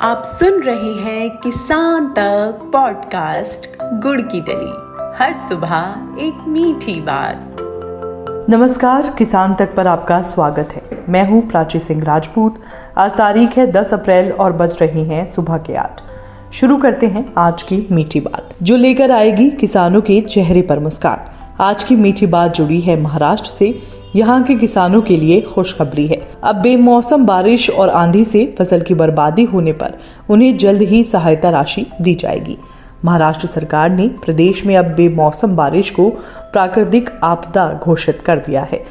आप सुन रहे हैं किसान तक पॉडकास्ट गुड़ की डली। हर सुबह एक मीठी बात। नमस्कार, किसान तक पर आपका स्वागत है। मैं हूं प्राची सिंह राजपूत। आज तारीख है 10 अप्रैल और बज रही हैं सुबह के 8। शुरू करते हैं आज की मीठी बात, जो लेकर आएगी किसानों के चेहरे पर मुस्कान। आज की मीठी बात जुड़ी है महाराष्ट्र से। यहाँ के किसानों के लिए खुशखबरी है। अब बेमौसम बारिश और आंधी से फसल की बर्बादी होने पर उन्हें जल्द ही सहायता राशि दी जाएगी। महाराष्ट्र सरकार ने प्रदेश में अब बेमौसम बारिश को प्राकृतिक आपदा घोषित कर दिया है।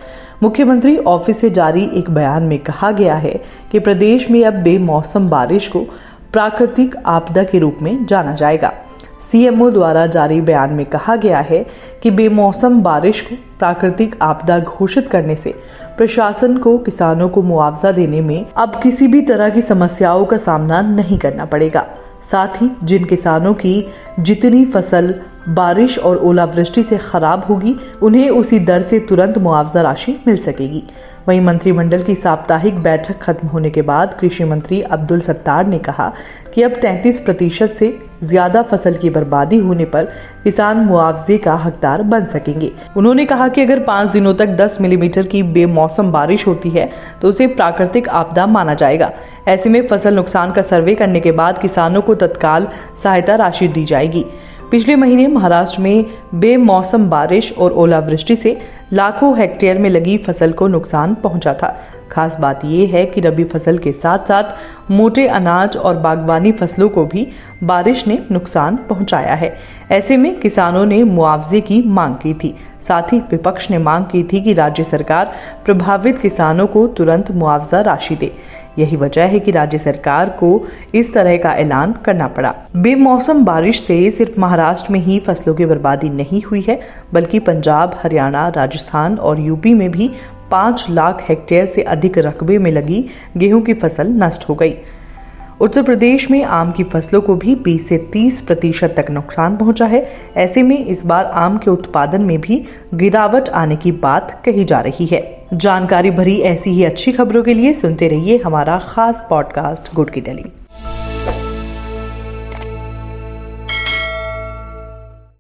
मुख्यमंत्री ऑफिस से जारी एक बयान में कहा गया है कि प्रदेश में अब बेमौसम बारिश को प्राकृतिक आपदा के रूप में जाना जाएगा। सीएमओ द्वारा जारी बयान में कहा गया है कि बेमौसम बारिश को प्राकृतिक आपदा घोषित करने से प्रशासन को किसानों को मुआवजा देने में अब किसी भी तरह की समस्याओं का सामना नहीं करना पड़ेगा। साथ ही जिन किसानों की जितनी फसल बारिश और ओलावृष्टि से खराब होगी, उन्हें उसी दर से तुरंत मुआवजा राशि मिल सकेगी। वहीं मंत्रिमंडल की साप्ताहिक बैठक खत्म होने के बाद कृषि मंत्री अब्दुल सत्तार ने कहा कि अब 33% से ज्यादा फसल की बर्बादी होने पर किसान मुआवजे का हकदार बन सकेंगे। उन्होंने कहा कि अगर 5 दिनों तक 10 मिलीमीटर की बेमौसम बारिश होती है तो उसे प्राकृतिक आपदा माना जाएगा। ऐसे में फसल नुकसान का सर्वे करने के बाद किसानों को तत्काल सहायता राशि दी जाएगी। पिछले महीने महाराष्ट्र में बेमौसम बारिश और ओलावृष्टि से लाखों हेक्टेयर में लगी फसल को नुकसान पहुंचा था। खास बात यह है कि रबी फसल के साथ साथ मोटे अनाज और बागवानी फसलों को भी बारिश ने नुकसान पहुंचाया है। ऐसे में किसानों ने मुआवजे की मांग की थी। साथ ही विपक्ष ने मांग की थी कि राज्य सरकार प्रभावित किसानों को तुरंत मुआवजा राशि दे। यही वजह है कि राज्य सरकार को इस तरह का ऐलान करना पड़ा। बेमौसम बारिश से सिर्फ महाराष्ट्र में ही फसलों की बर्बादी नहीं हुई है, बल्कि पंजाब, हरियाणा, राजस्थान और यूपी में भी 5 लाख हेक्टेयर से अधिक रकबे में लगी गेहूं की फसल नष्ट हो गई। उत्तर प्रदेश में आम की फसलों को भी 20 से 30% तक नुकसान पहुंचा है। ऐसे में इस बार आम के उत्पादन में भी गिरावट आने की बात कही जा रही है। जानकारी भरी ऐसी ही अच्छी खबरों के लिए सुनते रहिए हमारा खास पॉडकास्ट गुड़ की डली।